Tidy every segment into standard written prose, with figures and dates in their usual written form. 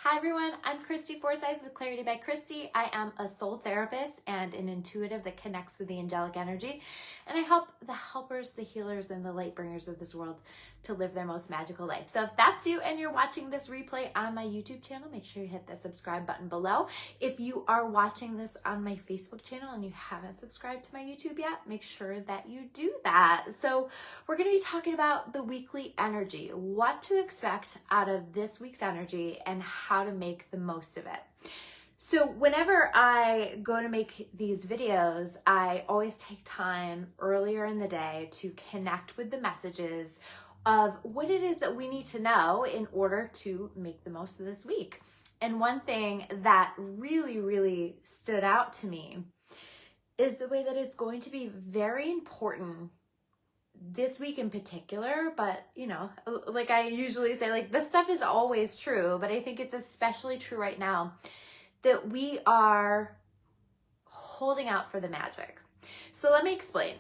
Hi everyone, I'm Christy Forsyth with Clarity by Christy. I am a soul therapist and an intuitive that connects with the angelic energy, and I help the helpers, the healers, and the light bringers of this world to live their most magical life. So if that's you and you're watching this replay on my YouTube channel, make sure you hit the subscribe button below. If you are watching this on my Facebook channel and you haven't subscribed to my YouTube yet, make sure that you do that. So we're going to be talking about the weekly energy, what to expect out of this week's energy, and how to make the most of it. So whenever I go to make these videos, I always take time earlier in the day to connect with the messages of what it is that we need to know in order to make the most of this week. And one thing that really stood out to me is the way that it's going to be very important this week in particular, but like I usually say, like, this stuff is always true, but I think it's especially true right now that we are holding out for the magic. So let me explain.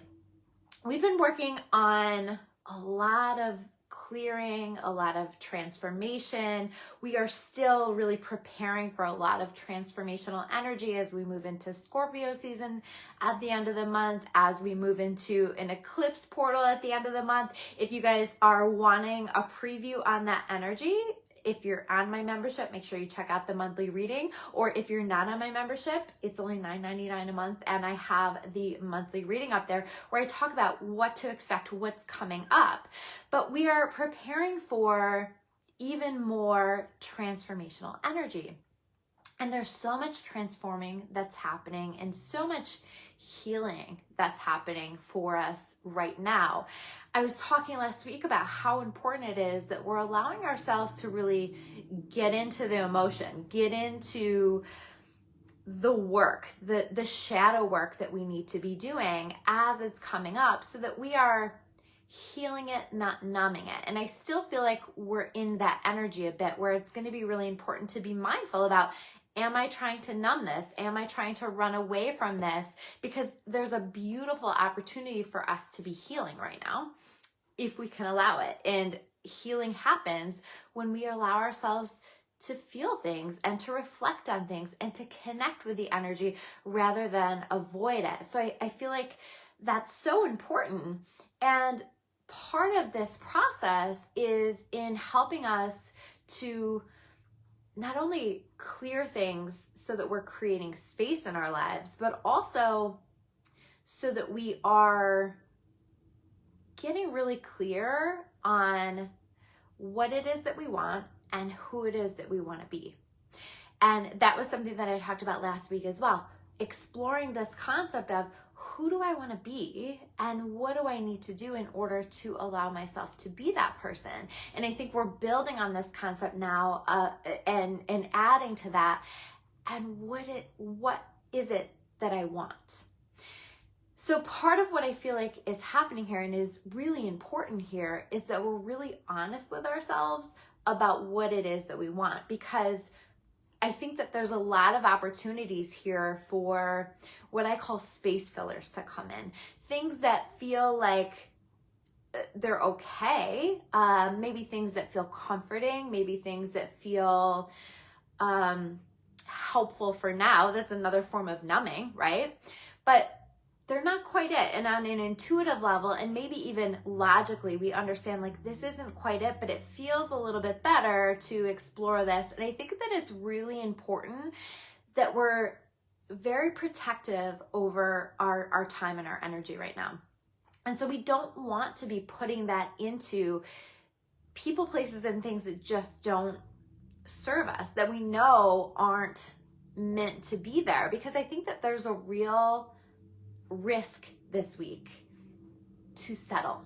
We've been working on a lot of clearing, a lot of transformation. We are still really preparing for a lot of transformational energy as we move into Scorpio season at the end of the month, as we move into an eclipse portal at the end of the month. If you guys are wanting a preview on that energy, if you're on my membership, make sure you check out the monthly reading. Or if you're not on my membership, it's only $9.99 a month, and I have the monthly reading up there where I talk about what to expect, what's coming up. But we are preparing for even more transformational energy. And there's so much transforming that's happening and so much healing that's happening for us right now. I was talking last week about how important it is that we're allowing ourselves to really get into the emotion, get into the work, the shadow work that we need to be doing as it's coming up, so that we are healing it, not numbing it. And I still feel like we're in that energy a bit where it's going to be really important to be mindful about, am I trying to numb this? Am I trying to run away from this? Because there's a beautiful opportunity for us to be healing right now, if we can allow it. And healing happens when we allow ourselves to feel things and to reflect on things and to connect with the energy rather than avoid it. So I feel like that's so important. And part of this process is in helping us to not only clear things so that we're creating space in our lives, but also so that we are getting really clear on what it is that we want and who it is that we want to be. And that was something that I talked about last week as well, exploring this concept of who do I want to be and what do I need to do in order to allow myself to be that person. And I think we're building on this concept now and adding to that. And what is it that I want? So part of what I feel like is happening here and is really important here is that we're really honest with ourselves about what it is that we want, because I think that there's a lot of opportunities here for what I call space fillers to come in. Things that feel like they're okay, maybe things that feel comforting, maybe things that feel helpful for now. That's another form of numbing, right? But they're not quite it. And on an intuitive level, and maybe even logically, we understand, like, this isn't quite it, but it feels a little bit better to explore this. And I think that it's really important that we're very protective over our time and our energy right now. And so we don't want to be putting that into people, places, and things that just don't serve us, that we know aren't meant to be there. Because I think that there's a real risk this week to settle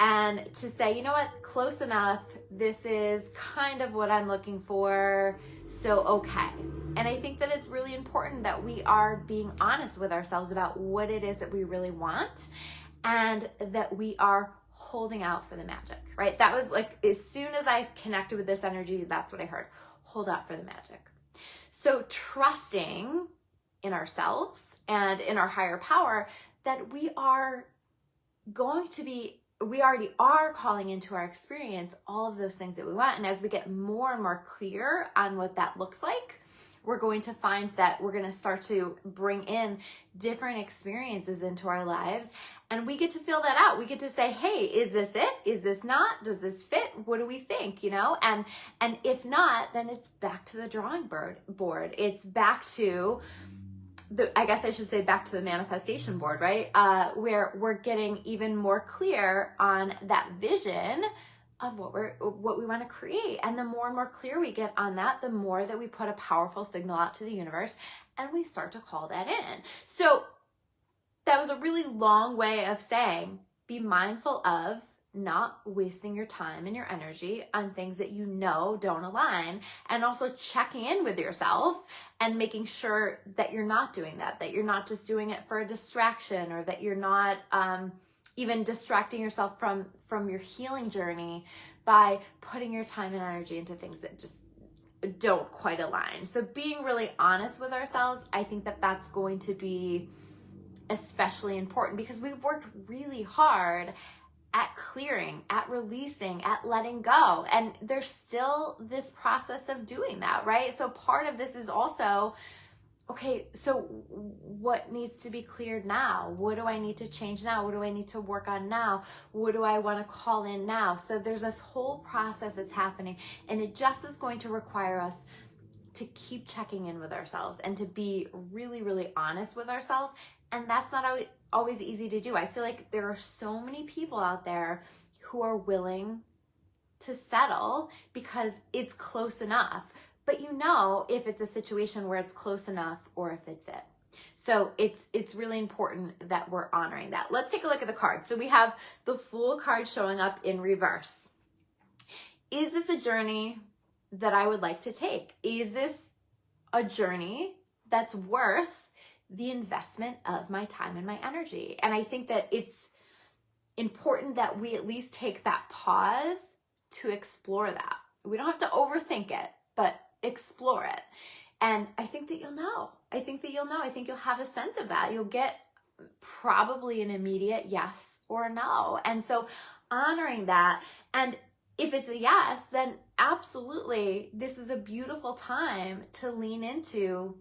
and to say, you know what, close enough. This is kind of what I'm looking for. So, okay. And I think that it's really important that we are being honest with ourselves about what it is that we really want, and that we are holding out for the magic, right? That was like, as soon as I connected with this energy, that's what I heard. Hold out for the magic. So trusting in ourselves and in our higher power that we are going to be we already are calling into our experience all of those things that we want. And as we get more and more clear on what that looks like, we're going to find that we're going to start to bring in different experiences into our lives, and we get to feel that out. We get to say, hey, is this it? Is this not? Does this fit? What do we think? You know, and if not, then it's back to the drawing board. It's back to I guess I should say back to the manifestation board, right? Where we're getting even more clear on that vision of what we want to create. And the more and more clear we get on that, the more that we put a powerful signal out to the universe, and we start to call that in. So that was a really long way of saying, be mindful of not wasting your time and your energy on things that you know don't align, and also checking in with yourself and making sure that you're not doing that you're not just doing it for a distraction, or that you're not even distracting yourself from your healing journey by putting your time and energy into things that just don't quite align. So being really honest with ourselves, I think that that's going to be especially important, because we've worked really hard at clearing, at releasing, at letting go. And there's still this process of doing that, right? So part of this is also, okay, so what needs to be cleared now? What do I need to change now? What do I need to work on now? What do I want to call in now? So there's this whole process that's happening, and it just is going to require us to keep checking in with ourselves and to be really, really honest with ourselves. And that's not always easy to do. I feel like there are so many people out there who are willing to settle because it's close enough. But you know if it's a situation where it's close enough or if it's it. So it's really important that we're honoring that. Let's take a look at the card. So we have the Fool card showing up in reverse. Is this a journey that I would like to take? Is this a journey that's worth the investment of my time and my energy? And I think that it's important that we at least take that pause to explore that. We don't have to overthink it, but explore it. And I think that you'll know. I think you'll have a sense of that. You'll get probably an immediate yes or no. And so honoring that, and if it's a yes, then absolutely, this is a beautiful time to lean into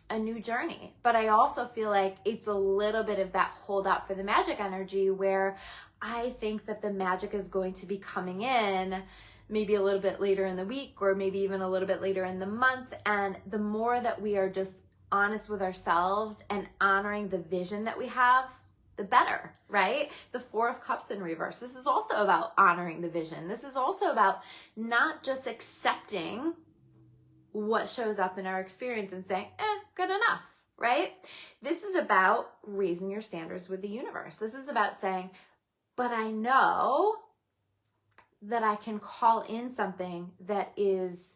a new journey. But I also feel like it's a little bit of that hold out for the magic energy, where I think that the magic is going to be coming in maybe a little bit later in the week, or maybe even a little bit later in the month. And the more that we are just honest with ourselves and honoring the vision that we have, the better, right? The Four of Cups in reverse. This is also about honoring the vision. This is also about not just accepting what shows up in our experience and saying, good enough, right? This is about raising your standards with the universe. This is about saying, but I know that I can call in something that is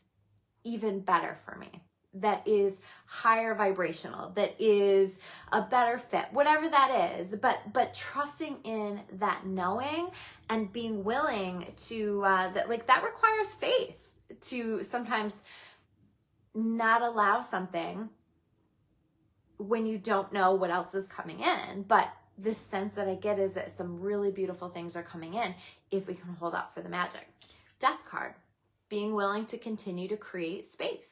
even better for me, that is higher vibrational, that is a better fit, whatever that is, but trusting in that knowing and being willing to, that requires faith to sometimes not allow something when you don't know what else is coming in. But the sense that I get is that some really beautiful things are coming in if we can hold out for the magic. Death card. Being willing to continue to create space.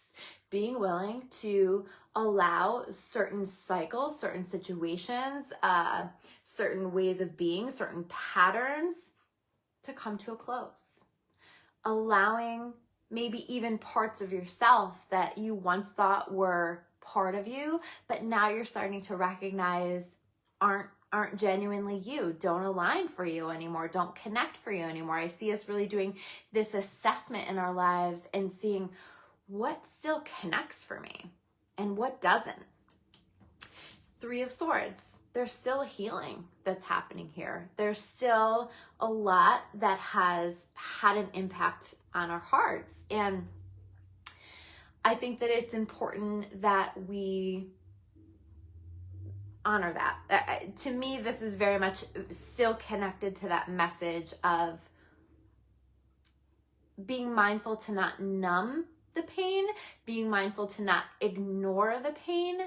Being willing to allow certain cycles, certain situations, certain ways of being, certain patterns to come to a close. Allowing maybe even parts of yourself that you once thought were part of you, but now you're starting to recognize aren't genuinely you, don't align for you anymore, don't connect for you anymore. I see us really doing this assessment in our lives and seeing what still connects for me and what doesn't. Three of Swords. There's still a healing that's happening here. There's still a lot that has had an impact on our hearts. And I think that it's important that we honor that. To me, this is very much still connected to that message of being mindful to not numb the pain, being mindful to not ignore the pain.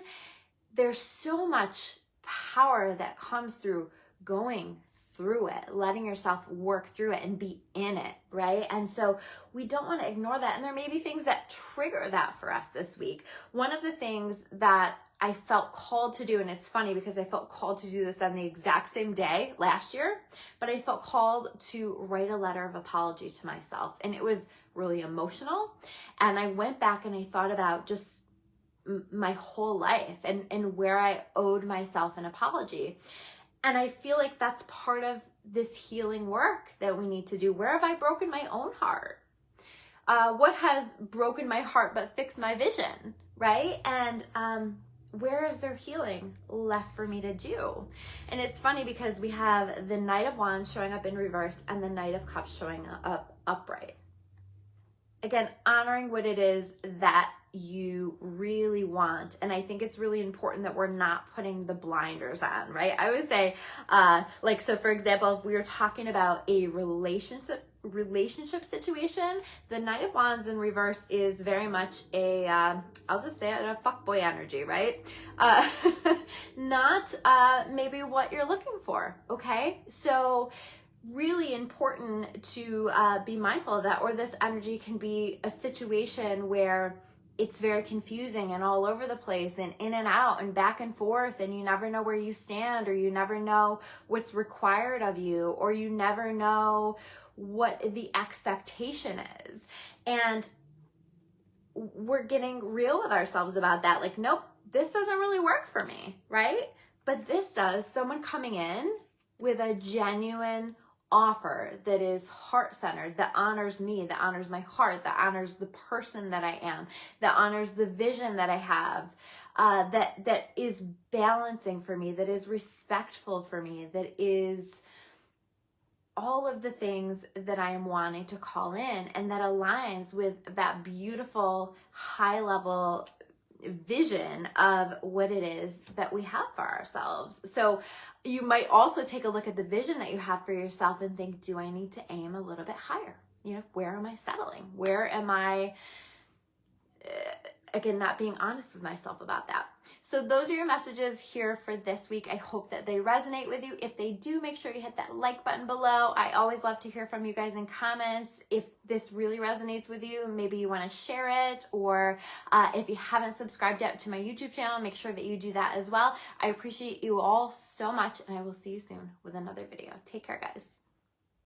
There's so much power that comes through going through it, letting yourself work through it and be in it, right? And so we don't want to ignore that. And there may be things that trigger that for us this week. One of the things that I felt called to do, and it's funny because I felt called to do this on the exact same day last year, but I felt called to write a letter of apology to myself. And it was really emotional. And I went back and I thought about just my whole life and where I owed myself an apology. And I feel like that's part of this healing work that we need to do. Where have I broken my own heart? What has broken my heart but fixed my vision, right? And where is there healing left for me to do? And it's funny because we have the Knight of Wands showing up in reverse and the Knight of Cups showing up upright. Again, honoring what it is that you really want. And I think it's really important that we're not putting the blinders on, right? I would say, so for example, if we were talking about a relationship situation, the Knight of Wands in reverse is very much I'll just say it, a fuckboy energy, right? Not maybe what you're looking for, okay? So really important to be mindful of that, or this energy can be a situation where it's very confusing and all over the place and in and out and back and forth, and you never know where you stand, or you never know what's required of you, or you never know what the expectation is. And we're getting real with ourselves about that. Like, nope, this doesn't really work for me, right? But this does. Someone coming in with a genuine offer that is heart-centered, that honors me, that honors my heart, that honors the person that I am, that honors the vision that I have, that is balancing for me, that is respectful for me, that is all of the things that I am wanting to call in, and that aligns with that beautiful high-level vision of what it is that we have for ourselves. So you might also take a look at the vision that you have for yourself and think, do I need to aim a little bit higher? You know, where am I settling? Where am I, again, not being honest with myself about that? So those are your messages here for this week. I hope that they resonate with you. If they do, make sure you hit that like button below. I always love to hear from you guys in comments. If this really resonates with you, maybe you want to share it, or if you haven't subscribed yet to my YouTube channel, make sure that you do that as well. I appreciate you all so much, and I will see you soon with another video. Take care, guys.